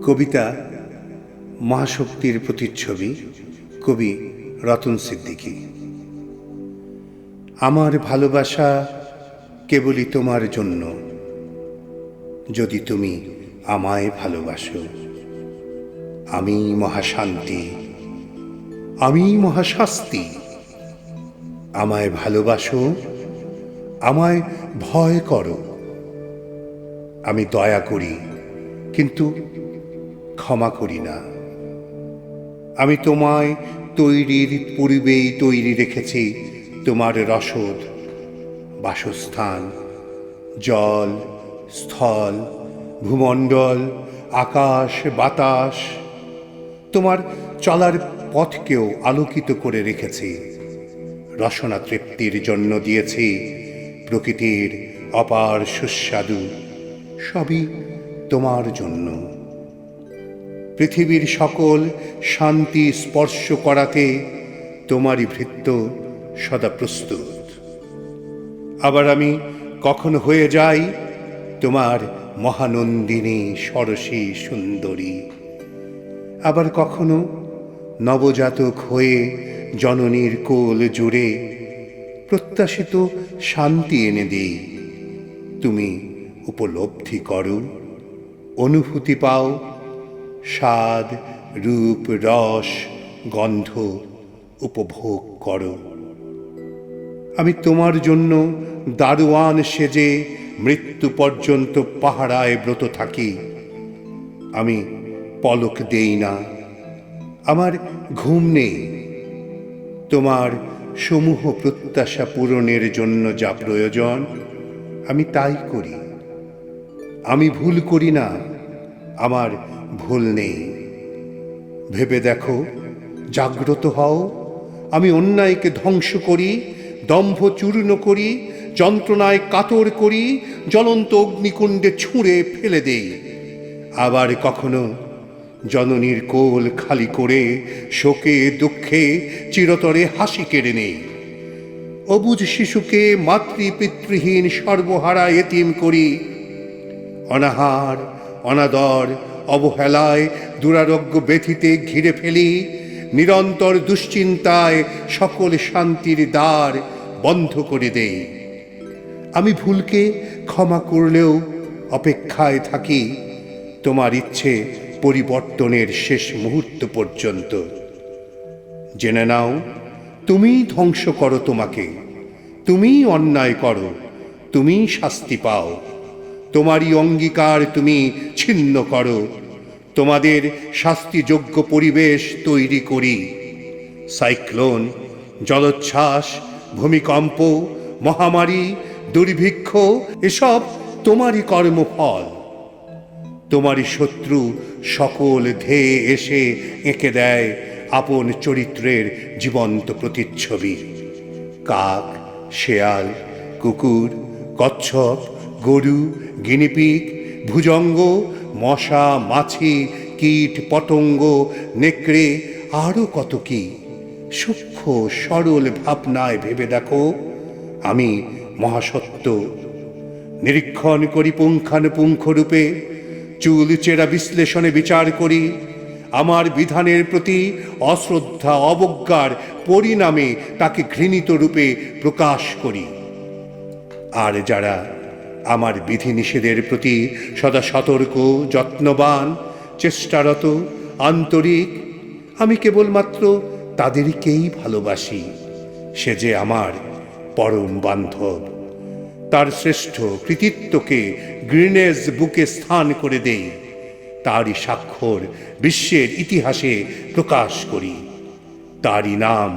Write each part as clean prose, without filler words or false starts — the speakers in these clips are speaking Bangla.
কবিতা মহাশক্তির প্রতিচ্ছবি, কবি রতন সিদ্দিকী। আমার ভালোবাসা কেবলই তোমার জন্য, যদি তুমি আমায় ভালোবাসো। আমি মহাশান্তি, আমি মহাশাস্তি। আমায় ভালোবাসো, আমায় ভয় করো। আমি দয়া করি, কিন্তু ক্ষমা করি না। আমি তোমায় তৈরির পূর্বেই তৈরি রেখেছি তোমার রসদ, বাসস্থান, জল, স্থল, ভূমণ্ডল, আকাশ, বাতাস। তোমার চলার পথকেও আলোকিত করে রেখেছি। রসনা তৃপ্তির জন্য দিয়েছি প্রকৃতির অপার সুস্বাদু, সবই তোমার জন্য। পৃথিবীর সকল শান্তি স্পর্শ করাতে তোমারই ভৃত্য সদা প্রস্তুত। আবার আমি কখনো হয়ে যাই তোমার মহানন্দিনী সরসী সুন্দরী। আবার কখনো নবজাতক হয়ে জননীর কোল জুড়ে প্রত্যাশিত শান্তি এনে দিই। তুমি উপলব্ধি করো, অনুভূতি পাও, স্বাদ, রূপ, রস, গন্ধ উপভোগ করো। আমি তোমার জন্য দারোয়ান সেজে মৃত্যু পর্যন্ত পাহারায় ব্রত থাকি। আমি পলক দেই না, আমার ঘুম নেই। তোমার সমূহ প্রত্যাশা পূরণের জন্য যা প্রয়োজন আমি তাই করি। আমি ভুল করি না, আমার ভুল নেই। ভেবে দেখো, জাগ্রত হও। আমি অন্যায়কে ধ্বংস করি, দম্ভ চূর্ণ করি, যন্ত্রণায় কাতর করি, জ্বলন্ত অগ্নিকুণ্ডে ছুঁড়ে ফেলে দেই। আবার কখনো জননীর কোল খালি করে শোকে দুঃখে চিরতরে হাসি কেড়ে নেই। অবুঝ শিশুকে মাতৃপিতৃহীন সর্বহারা এতিম করি। অনাহার, অনাদর, অবহেলায় দুরারোগ্য ব্যথিতে ঘিরে ফেলি। নিরন্তর দুশ্চিন্তায় সকল শান্তির দ্বার বন্ধ করে দেই। আমি ভুলকে ক্ষমা করলেও অপেক্ষায় থাকি তোমার ইচ্ছে পরিবর্তনের শেষ মুহূর্ত পর্যন্ত। জেনে নাও, তুমিই ধ্বংস করো তোমাকে, তুমিই অন্যায় করো, তুমিই শাস্তি পাও। তোমারই অঙ্গীকার তুমি ছিন্ন করো। তোমাদের শাস্তিযোগ্য পরিবেশ তৈরি করি। সাইক্লোন, জলোচ্ছ্বাস, ভূমিকম্প, মহামারী, দুর্ভিক্ষ এসব তোমারই কর্মফল। তোমারই শত্রু সকল ধেয়ে এসে এঁকে দেয় আপন চরিত্রের জীবন্ত প্রতিচ্ছবি। কাক, শেয়াল, কুকুর, কচ্ছপ, গরু, গিনিপিগ, ভুজঙ্গ, মশা, মাছি, কীট, পতঙ্গ, নেকড়ে, আরও কত কি। সূক্ষ্ম সরল ভাবনায় ভেবে দেখো, আমি মহাসত্য। নিরীক্ষণ করি পুঙ্খানুপুঙ্খ রূপে, চুল চেরা বিশ্লেষণে বিচার করি। আমার বিধানের প্রতি অশ্রদ্ধা অবজ্ঞার পরিণামে তাকে ঘৃণিত রূপে প্রকাশ করি। আর যারা আমার বিধিনিষেধের প্রতি সদা সতর্ক, যত্নবান, চেষ্টারত, আন্তরিক, আমি কেবলমাত্র তাদেরকেই ভালোবাসি। সে যে আমার পরম বান্ধব। তার শ্রেষ্ঠ কৃতিত্বকে গ্রিনেজ বুকে স্থান করে দেই। তারই স্বাক্ষর বিশ্বের ইতিহাসে প্রকাশ করি। তারই নাম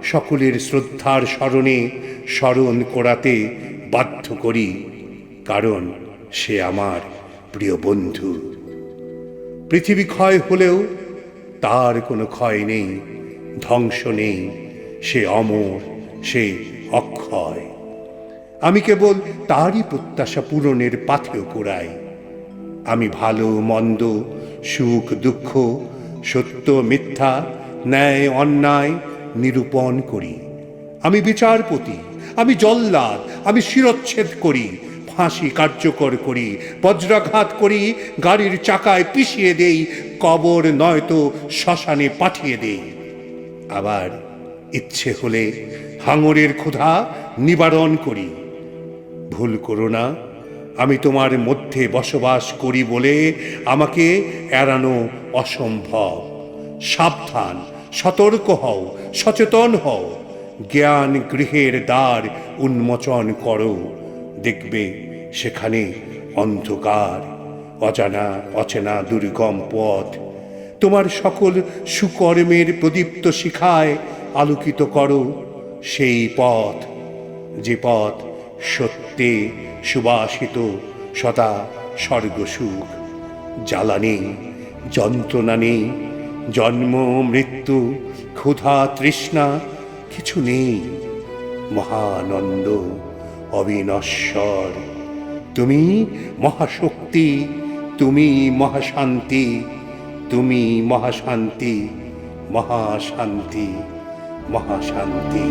সকলের শ্রদ্ধার স্মরণে স্মরণ করাতে বাধ্য করি, কারণ সে আমার প্রিয় বন্ধু। পৃথিবী ক্ষয় হলেও তার কোনো ক্ষয় নেই, ধ্বংস নেই। সে অমর, সে অক্ষয়। আমি কেবল তারই প্রত্যাশা পূরণের পাথেয় কুড়াই। আমি ভালো মন্দ, সুখ দুঃখ, সত্য মিথ্যা, ন্যায় অন্যায় নিরূপণ করি। আমি বিচারপতি, আমি জল্লাদ, আমি শিরচ্ছেদ করি। ফাঁসি কার্যকর করি, বজ্রাঘাত করি, গাড়ির চাকায় পিষিয়ে দেই, কবর নয়তো শ্মশানে পাঠিয়ে দেই। আবার ইচ্ছে হলে হাঙরের ক্ষুধা নিবারণ করি। ভুল করো না, আমি তোমার মধ্যে বসবাস করি বলে আমাকে এড়ানো অসম্ভব। সাবধান, সতর্ক হও, সচেতন হও। জ্ঞান গৃহের দ্বার উন্মোচন করো, দেখবে সেখানে অন্ধকার, অজানা অচেনা দুর্গম পথ। তোমার সকল সুকর্মের প্রদীপ্ত শিখায় আলোকিত করো সেই পথ, যে পথ সত্যে সুবাসিত সদা স্বর্গসুখ। জ্বালা নেই, যন্ত্রণা নেই, জন্ম মৃত্যু ক্ষুধা তৃষ্ণা কিছু নেই। মহানন্দ, অবিনশ্বর, তুমি মহাশক্তি, তুমি মহাশান্তি, তুমি মহাশান্তি, মহাশান্তি, মহাশান্তি।